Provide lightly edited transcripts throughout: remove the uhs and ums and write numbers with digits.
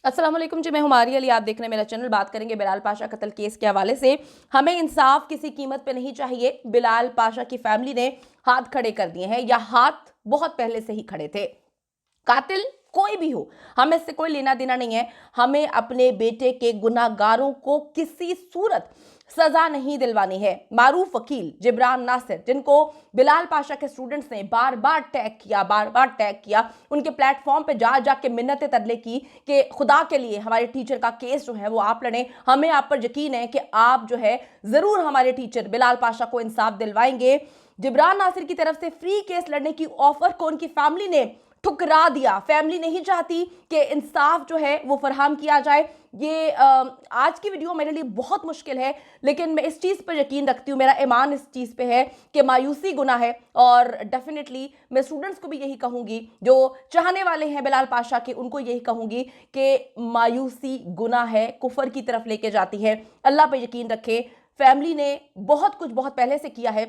अस्सलाम वालेकुम जी, मैं हुमारी अली। आप देख रहे हैं मेरा चैनल। बात करेंगे बिलाल पाशा कत्ल केस के हवाले से। हमें इंसाफ किसी कीमत पे नहीं चाहिए। बिलाल पाशा की फैमिली ने हाथ खड़े कर दिए हैं, या हाथ बहुत पहले से ही खड़े थे। कातिल कोई भी हो, हमें इससे कोई लेना देना नहीं है। हमें अपने बेटे के गुनाहगारों को किसी सूरत सजा नहीं दिलवानी है। मारूफ वकील जिब्रान नासिर, जिनको बिलाल पाशा के स्टूडेंट्स ने बार बार टैग किया, उनके प्लेटफॉर्म पे जा जाके मिन्नतें तरले की कि खुदा के लिए हमारे टीचर का केस जो है वो आप लड़ें। हमें आप पर यकीन है कि आप जो है जरूर हमारे टीचर बिलाल पाशा को इंसाफ दिलवाएंगे। जिब्रान नासिर की तरफ से फ्री केस लड़ने की ऑफर को उनकी फैमिली ने ठुकरा दिया। फैमिली नहीं चाहती कि इंसाफ जो है वो फरहम किया जाए। ये आज की वीडियो मेरे लिए बहुत मुश्किल है, लेकिन मैं इस चीज़ पर यकीन रखती हूँ, मेरा ईमान इस चीज़ पे है कि मायूसी गुनाह है। और डेफिनेटली मैं स्टूडेंट्स को भी यही कहूँगी, जो चाहने वाले हैं बिलाल पाशा के, उनको यही कहूँगी कि मायूसी गुनाह है, कुफर की तरफ लेके जाती है। अल्लाह पे यकीन रखें। फैमिली ने बहुत कुछ बहुत पहले से किया है।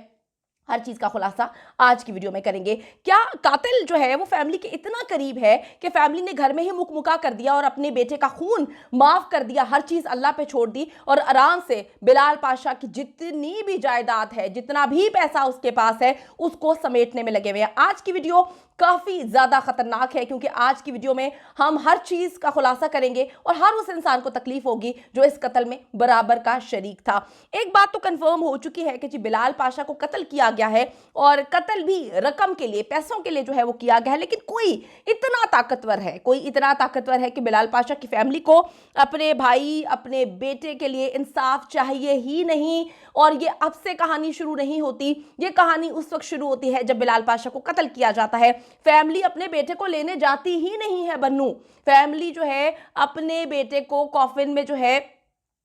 हर चीज का खुलासा आज की वीडियो में करेंगे। क्या कातिल जो है वो फैमिली के इतना करीब है कि फैमिली ने घर में ही मुकमुका कर दिया और अपने बेटे का खून माफ कर दिया, हर चीज अल्लाह पे छोड़ दी और आराम से बिलाल पाशा की जितनी भी जायदाद है, जितना भी पैसा उसके पास है, उसको समेटने में लगे हुए हैं। आज की वीडियो काफी ज्यादा खतरनाक है, क्योंकि आज की वीडियो में हम हर चीज का खुलासा करेंगे और हर उस इंसान को तकलीफ होगी जो इस कत्ल में बराबर का शरीक था। एक बात तो कंफर्म हो चुकी है कि जी बिलाल पाशा को कत्ल किया गया है, और कत्ल भी रकम के लिए, पैसों के लिए जो है वो किया गया है। लेकिन कोई इतना ताकतवर है कि बिलाल पाशा की फैमिली को अपने भाई, अपने बेटे के लिए इंसाफ चाहिए ही नहीं। और ये अब से कहानी शुरू नहीं होती, ये कहानी उस वक्त शुरू होती है जब बिलाल पाशा को कत्ल किया जाता है। फैमिली अपने बेटे को लेने जाती ही नहीं है बन्नू। फैमिली जो है अपने बेटे को कॉफिन में जो है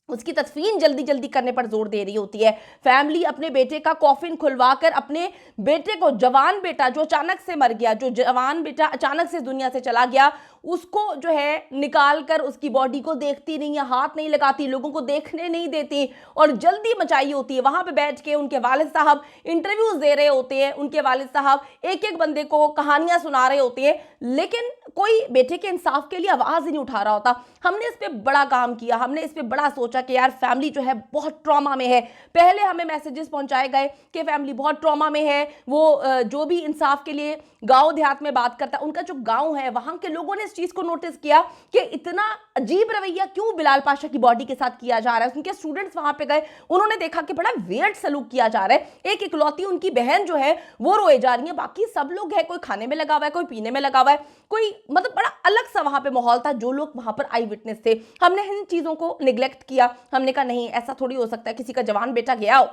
उसकी तदफीन जल्दी जल्दी करने पर जोर दे रही होती है। फैमिली अपने बेटे का कॉफिन खुलवाकर अपने बेटे को, जवान बेटा जो अचानक से मर गया, जो जवान बेटा अचानक से दुनिया से चला गया, उसको जो है निकाल कर उसकी बॉडी को देखती नहीं है, हाथ नहीं लगाती, लोगों को देखने नहीं देती और जल्दी मचाई होती है। वहां पे बैठ के उनके वालिद साहब इंटरव्यूज दे रहे होते हैं, उनके वालिद साहब एक एक बंदे को कहानियां सुना रहे होते हैं, लेकिन कोई बेटे के इंसाफ के लिए आवाज ही नहीं उठा रहा होता। हमने इस पर बड़ा काम किया, हमने इस पर बड़ा सोचा कि यार फैमिली जो है बहुत ट्रॉमा में है। पहले हमें मैसेजेस पहुंचाए गए कि फैमिली बहुत ट्रॉमा में है। वो जो भी इंसाफ के लिए गांव देहात में बात करता है, उनका जो गांव है वहां के लोगों ने इस चीज को नोटिस किया कि इतना अजीब रवैया क्यों बिलाल पाशा की बॉडी के साथ किया जा रहा है। उनके स्टूडेंट्स वहां पे गए, उन्होंने देखा कि बड़ा वियर्ड सलूक किया जा रहा है। एक इकलौती उनकी बहन जो है वो रोए जा रही है, बाकी सब लोग है, कोई खाने में लगा हुआ है, कोई पीने में लगा हुआ है, कोई मतलब बड़ा अलग सा वहां पे माहौल था। जो लोग वहां पर आई विटनेस थे, हमने इन चीजों को निगलेक्ट किया। हमने कहा नहीं, ऐसा थोड़ी हो सकता है किसी का जवान बेटा गया हो,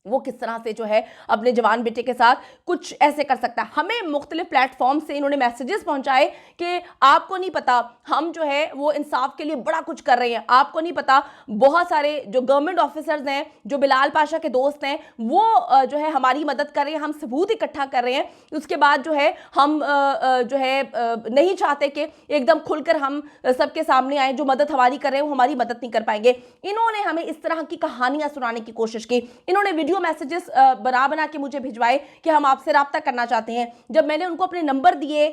वो किस तरह से जो है अपने जवान बेटे के साथ कुछ ऐसे कर सकता है। हमें मुख्तलिफ प्लेटफॉर्म से इन्होंने मैसेजेस पहुंचाए कि आपको नहीं पता, हम जो है वो इंसाफ के लिए बड़ा कुछ कर रहे हैं, आपको नहीं पता। बहुत सारे जो गवर्नमेंट ऑफिसर्स हैं, जो बिलाल पाशा के दोस्त हैं, वो जो है हमारी मदद कर रहे हैं, हम सबूत इकट्ठा कर रहे हैं। उसके बाद जो है हम जो है नहीं चाहते कि एकदम खुलकर हम सबके सामने आए। जो मदद हमारी कर रहे हैं वो हमारी मदद नहीं कर पाएंगे। इन्होंने हमें इस तरह की कहानियां सुनाने की कोशिश की। इन्होंने वीडियो मैसेजेस बना के मुझे भिजवाए कि हम आपसे राब्ता करना चाहते हैं। जब मैंने उनको अपने नंबर दिए,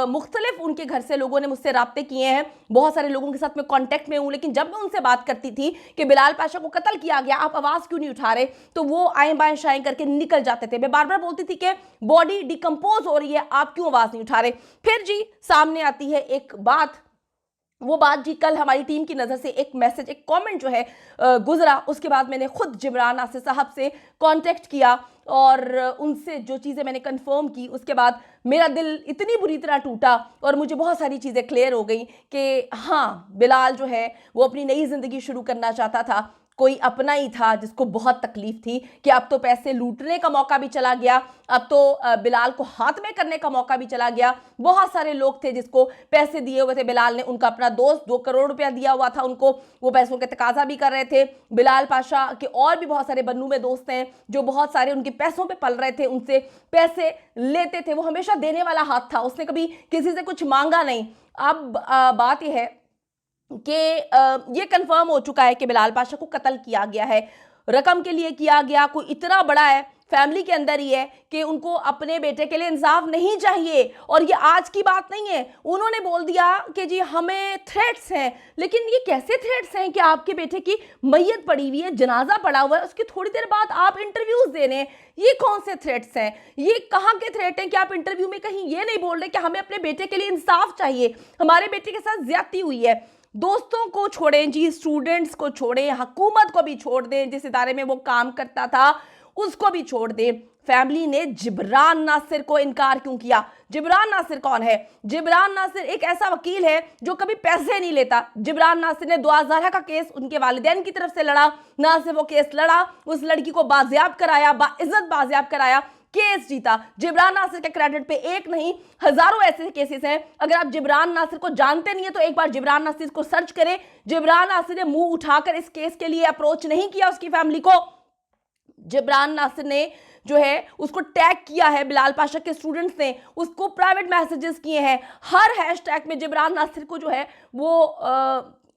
मुख्तलिफ उनके घर से लोगों ने मुझसे राब्ते किए हैं, बहुत सारे लोगों के साथ मैं कांटेक्ट में हूं, लेकिन जब मैं उनसे बात करती थी कि बिलाल पाशा को कत्ल किया गया, आप आवाज क्यों नहीं उठा रहे, तो वो आएं बाएं शाएं करके निकल जाते थे। मैं बार बार बोलती थी कि बॉडी डिकम्पोज हो रही है, आप क्यों आवाज नहीं उठा रहे। फिर जी सामने आती है एक बात, वो बात जी कल हमारी टीम की नज़र से एक मैसेज, एक कमेंट जो है गुजरा। उसके बाद मैंने खुद जिब्रान नासिर साहब से कांटेक्ट किया और उनसे जो चीज़ें मैंने कंफर्म की, उसके बाद मेरा दिल इतनी बुरी तरह टूटा और मुझे बहुत सारी चीज़ें क्लियर हो गई कि हाँ, बिलाल जो है वो अपनी नई ज़िंदगी शुरू करना चाहता था। कोई अपना ही था जिसको बहुत तकलीफ थी कि अब तो पैसे लूटने का मौका भी चला गया, अब तो बिलाल को हाथ में करने का मौका भी चला गया। बहुत सारे लोग थे जिसको पैसे दिए हुए थे बिलाल ने, उनका अपना दोस्त 2 करोड़ रुपया दिया हुआ था उनको, वो पैसों के तकाजा भी कर रहे थे। बिलाल पाशा के और भी बहुत सारे बन्नू में दोस्त हैं जो बहुत सारे उनके पैसों पे पल रहे थे, उनसे पैसे लेते थे। वो हमेशा देने वाला हाथ था, उसने कभी किसी से कुछ मांगा नहीं। अब बात यह है कि ये कंफर्म हो चुका है कि बिलाल पाशा को कत्ल किया गया है, रकम के लिए किया गया, कोई इतना बड़ा है। फैमिली के अंदर ही है कि उनको अपने बेटे के लिए इंसाफ नहीं चाहिए। और ये आज की बात नहीं है, उन्होंने बोल दिया कि जी हमें थ्रेट्स हैं। लेकिन ये कैसे थ्रेट्स हैं कि आपके बेटे की मैयत पड़ी हुई है, जनाजा पड़ा हुआ है, उसकी थोड़ी देर बाद आप इंटरव्यूज दे रहे हैं? ये कौन से थ्रेट्स हैं? ये कहाँ के थ्रेट हैं कि आप इंटरव्यू में कहीं ये नहीं बोल रहे कि हमें अपने बेटे के लिए इंसाफ चाहिए, हमारे बेटे के साथ ज्यादती हुई है? दोस्तों को छोड़ें जी, स्टूडेंट्स को छोड़ें, हुकूमत को भी छोड़ दें, जिस इदारे में वो काम करता था उसको भी छोड़ दें। फैमिली ने जिब्रान नासिर को इनकार क्यों किया? जिब्रान नासिर कौन है? जिब्रान नासिर एक ऐसा वकील है जो कभी पैसे नहीं लेता। जिब्रान नासिर ने 2000 का केस उनके वालिदैन की तरफ से लड़ा, ना सिर्फ वो केस लड़ा, उस लड़की को बाजियाब कराया, बाइज्जत बाजियाब कराया, केस जीता। जिब्रान नासिर के क्रेडिट पे एक नहीं हजारों ऐसे केसेस हैं। अगर आप जिब्रान नासिर को जानते नहीं है तो एक बार जिब्रान नासिर को सर्च करें। जिब्रान नासिर ने मुंह उठाकर इस केस के लिए अप्रोच नहीं किया उसकी फैमिली को। जिब्रान नासिर ने जो है उसको टैग किया है, बिलाल पाशा के स्टूडेंट्स ने उसको प्राइवेट मैसेजेस किए हैं। हर हैशटैग में जिब्रान नासिर को जो है वो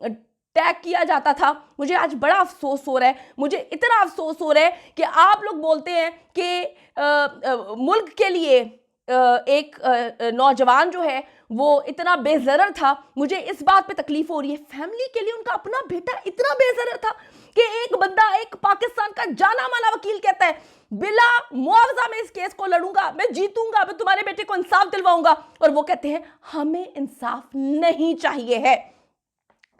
टैग किया जाता था। मुझे आज बड़ा अफसोस हो रहा है, मुझे इतना अफसोस हो रहा है कि आप लोग बोलते हैं कि मुल्क के लिए एक नौजवान जो है वो इतना बेज़रर था। मुझे इस बात पे तकलीफ हो रही है, फैमिली के लिए उनका अपना बेटा इतना बेज़रर था कि एक बंदा, एक पाकिस्तान का जाना माना वकील कहता है बिला मुआवजा में इस केस को लड़ूंगा, मैं जीतूंगा, मैं तुम्हारे बेटे को इंसाफ दिलवाऊंगा, और वो कहते हैं हमें इंसाफ नहीं चाहिए है।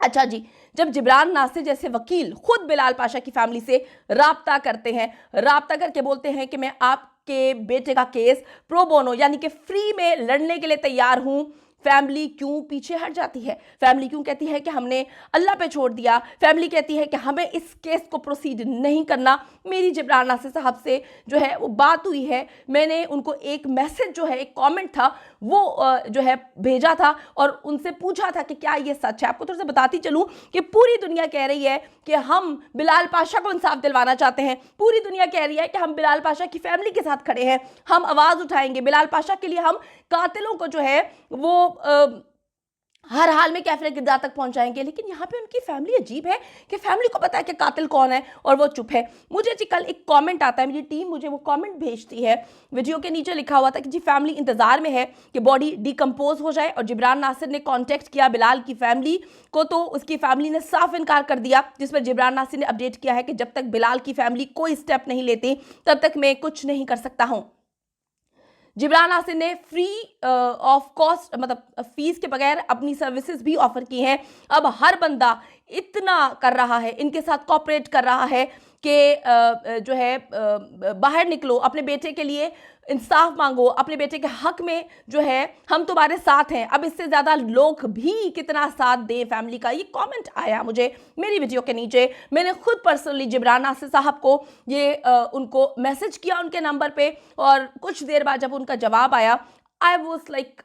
अच्छा जी, जब जिब्रान नासिर जैसे वकील खुद बिलाल पाशा की फैमिली से राब्ता करते हैं, राब्ता करके बोलते हैं कि मैं आपके बेटे का केस प्रो बोनो यानी कि फ्री में लड़ने के लिए तैयार हूं, फैमिली क्यों पीछे हट जाती है? फैमिली क्यों कहती है कि हमने अल्लाह पे छोड़ दिया? फैमिली कहती है कि हमें इस केस को प्रोसीड नहीं करना। मेरी जिब्रान नासिर साहब से जो है वो बात हुई है, मैंने उनको एक मैसेज जो है, एक कमेंट था वो जो है भेजा था और उनसे पूछा था कि क्या ये सच है। आपको थोड़ा सा बताती चलूं कि पूरी दुनिया कह रही है कि हम बिलाल पाशा को इंसाफ दिलवाना चाहते हैं, पूरी दुनिया कह रही है कि हम बिलाल पाशा की फैमिली के साथ खड़े हैं, हम आवाज़ उठाएंगे बिलाल पाशा के लिए, हम कातिलों को जो है वो हर हाल में कैफे किरदार तक पहुंचाएंगे। लेकिन यहाँ पे उनकी फैमिली अजीब है कि फैमिली को पता है कि कातिल कौन है और वो चुप है। मुझे जी कल एक कमेंट आता है, मेरी टीम मुझे वो कमेंट भेजती है, वीडियो के नीचे लिखा हुआ था कि जी फैमिली इंतजार में है कि बॉडी डिकम्पोज हो जाए, और जिब्रान नासिर ने कॉन्टेक्ट किया बिलाल की फैमिली को तो उसकी फैमिली ने साफ इनकार कर दिया, जिस पर जिब्रान नासिर ने अपडेट किया है कि जब तक बिलाल की फैमिली कोई स्टेप नहीं लेती तब तक मैं कुछ नहीं कर सकता हूँ। जिब्रान नासिर ने फ्री ऑफ कॉस्ट मतलब फीस के बगैर अपनी सर्विसेज भी ऑफर की हैं। अब हर बंदा इतना कर रहा है, इनके साथ कॉपरेट कर रहा है कि जो है बाहर निकलो, अपने बेटे के लिए इंसाफ मांगो, अपने बेटे के हक में जो है हम तुम्हारे साथ हैं। अब इससे ज़्यादा लोग भी कितना साथ दें फैमिली का। ये कमेंट आया मुझे मेरी वीडियो के नीचे, मैंने खुद पर्सनली जिब्रान नासिर साहब को ये उनको मैसेज किया उनके नंबर पे, और कुछ देर बाद जब उनका जवाब आया आई वॉज लाइक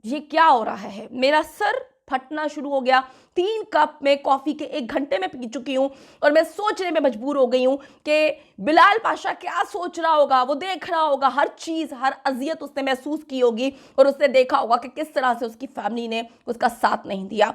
ये क्या हो रहा है, मेरा सर फटना शुरू हो गया। 3 कप में कॉफ़ी के 1 घंटे में पी चुकी हूँ और मैं सोचने में मजबूर हो गई हूँ कि बिलाल पाशा क्या सोच रहा होगा। वो देख रहा होगा हर चीज़, हर अजियत उसने महसूस की होगी, और उसने देखा होगा कि किस तरह से उसकी फैमिली ने उसका साथ नहीं दिया,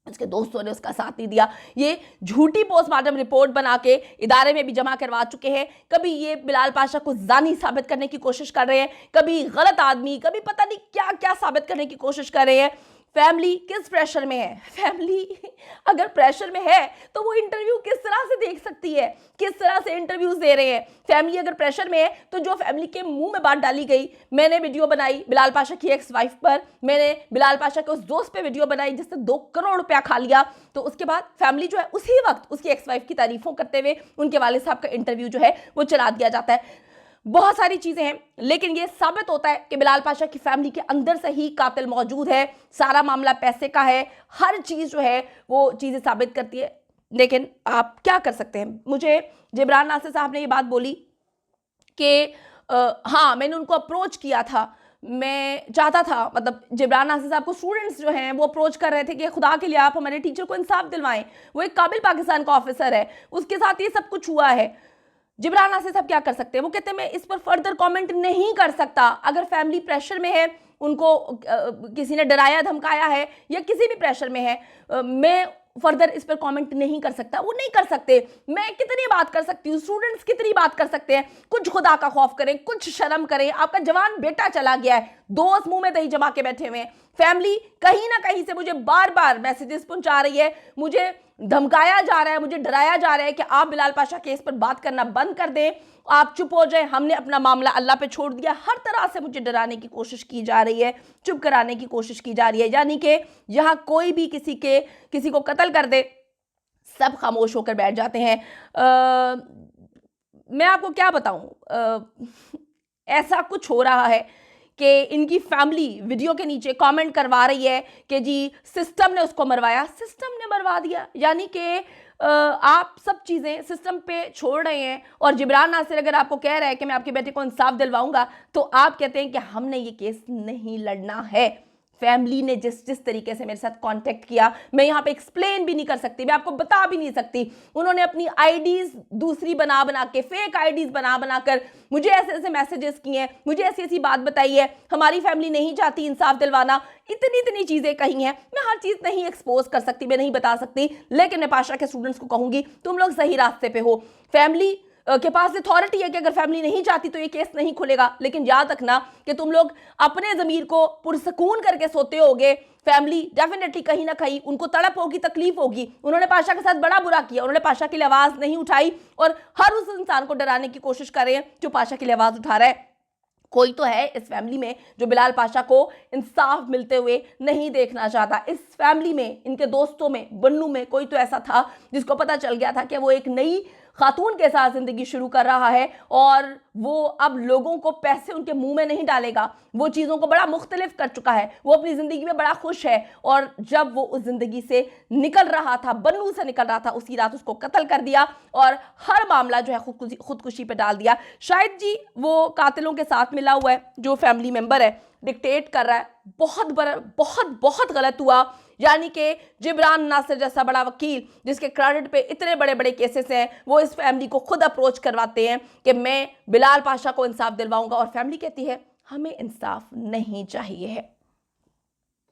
उसके दोस्तों ने उसका साथ नहीं दिया। ये झूठी पोस्टमार्टम रिपोर्ट बना के इदारे में भी जमा करवा चुके हैं। कभी ये बिलाल पाशा को जानी साबित करने की कोशिश कर रहे हैं, कभी गलत आदमी, कभी पता नहीं क्या क्या साबित करने की कोशिश कर रहे हैं। फैमिली किस प्रेशर में है? फैमिली अगर प्रेशर में है तो वो इंटरव्यू किस तरह से देख सकती है, किस तरह से इंटरव्यूज दे रहे हैं? फैमिली अगर प्रेशर में है तो जो फैमिली के मुंह में बात डाली गई, मैंने वीडियो बनाई बिलाल पाशा की एक्स वाइफ पर, मैंने बिलाल पाशा के उस दोस्त पे वीडियो बनाई जिससे 2 करोड़ रुपया खा लिया, तो उसके बाद फैमिली जो है उसी वक्त उसकी एक्स वाइफ की तारीफों करते हुए उनके वालिद साहब का इंटरव्यू जो है वो चला दिया जाता है। बहुत सारी चीज़ें हैं, लेकिन ये साबित होता है कि बिलाल पाशा की फैमिली के अंदर से ही कातिल मौजूद है। सारा मामला पैसे का है, हर चीज़ जो है वो चीज़ें साबित करती है। लेकिन आप क्या कर सकते हैं? मुझे जिब्रान नासिर साहब ने ये बात बोली कि हाँ मैंने उनको अप्रोच किया था, मैं चाहता था, मतलब जिब्रान नासिर साहब को स्टूडेंट्स जो हैं वो अप्रोच कर रहे थे कि खुदा के लिए आप हमारे टीचर को इंसाफ दिलवाएं, वो एक काबिल पाकिस्तान का ऑफिसर है, उसके साथ ये सब कुछ हुआ है। जिब्रान नासिर साहब क्या कर सकते हैं? वो कहते हैं मैं इस पर फर्दर कमेंट नहीं कर सकता। अगर फैमिली प्रेशर में है, उनको किसी ने डराया धमकाया है या किसी भी प्रेशर में है, मैं फर्दर इस पर कमेंट नहीं कर सकता, वो नहीं कर सकते। मैं कितनी बात कर सकती हूँ, स्टूडेंट्स कितनी बात कर सकते हैं। कुछ खुदा का खौफ करें, कुछ शर्म करें। आपका जवान बेटा चला गया है, दोस्त मुंह में दही जमा के बैठे हुए हैं, फैमिली कहीं ना कहीं से मुझे बार बार मैसेजेस पहुंचा रही है, मुझे धमकाया जा रहा है, मुझे डराया जा रहा है कि आप बिलाल पाशा केस पर बात करना बंद कर दें, आप चुप हो जाएं, हमने अपना मामला अल्लाह पे छोड़ दिया। हर तरह से मुझे डराने की कोशिश की जा रही है, चुप कराने की कोशिश की जा रही है, यानी कि यहाँ कोई भी किसी को कत्ल कर दे, सब खामोश होकर बैठ जाते हैं। मैं आपको क्या बताऊं, ऐसा कुछ हो रहा है कि इनकी फैमिली वीडियो के नीचे कमेंट करवा रही है कि जी सिस्टम ने उसको मरवाया, सिस्टम ने मरवा दिया। यानी कि आप सब चीज़ें सिस्टम पे छोड़ रहे हैं। और जिब्रान नासिर अगर आपको कह रहा है कि मैं आपके बेटे को इंसाफ दिलवाऊंगा, तो आप कहते हैं कि हमने ये केस नहीं लड़ना है। फैमिली ने जिस तरीके से मेरे साथ कांटेक्ट किया, मैं यहाँ पे एक्सप्लेन भी नहीं कर सकती, मैं आपको बता भी नहीं सकती। उन्होंने अपनी आईडीज दूसरी बना के, फेक आईडीज बना कर मुझे ऐसे मैसेजेस किए हैं, मुझे ऐसी बात बताई है, हमारी फैमिली नहीं चाहती इंसाफ दिलवाना, इतनी चीजें कही हैं। मैं हर चीज नहीं एक्सपोज कर सकती, मैं नहीं बता सकती, लेकिन मैं पाशा के स्टूडेंट्स को कहूंगी तुम लोग सही रास्ते पे हो। फैमिली के पास अथॉरिटी है कि अगर फैमिली नहीं चाहती तो ये केस नहीं खुलेगा, लेकिन याद रखना कि तुम लोग अपने ज़मीर को पुरसकून करके सोते होगे। फैमिली डेफिनेटली कहीं ना कहीं उनको तड़प होगी, तकलीफ होगी। उन्होंने पाशा के साथ बड़ा बुरा किया, उन्होंने पाशा के लिए आवाज़ नहीं उठाई और हर उस इंसान को डराने की कोशिश कर रहे हैं जो पाशा के लिए आवाज़ उठा रहा है। कोई तो है इस फैमिली में जो बिलाल पाशा को इंसाफ मिलते हुए नहीं देखना चाहता। इस फैमिली में, इनके दोस्तों में, बन्नू में कोई तो ऐसा था जिसको पता चल गया था कि वो एक नई खातून के साथ जिंदगी शुरू कर रहा है और वो अब लोगों को पैसे उनके मुंह में नहीं डालेगा। वो चीज़ों को बड़ा मुख्तलिफ कर चुका है, वो अपनी ज़िंदगी में बड़ा खुश है। और जब वो उस ज़िंदगी से निकल रहा था, बन्नू से निकल रहा था, उसी रात उसको कत्ल कर दिया और हर मामला जो है खुदकुशी पे डाल दिया। शायद जी वो कातिलों के साथ मिला हुआ है, जो फैमिली मेम्बर है, डिक्टेट कर रहा है। बहुत गलत हुआ। यानी कि जिब्रान नासिर जैसा बड़ा वकील जिसके क्रेडिट पे इतने बड़े बड़े केसेस हैं, वो इस फैमिली को खुद अप्रोच करवाते हैं कि मैं बिलाल पाशा को इंसाफ दिलवाऊंगा, और फैमिली कहती है हमें इंसाफ नहीं चाहिए है।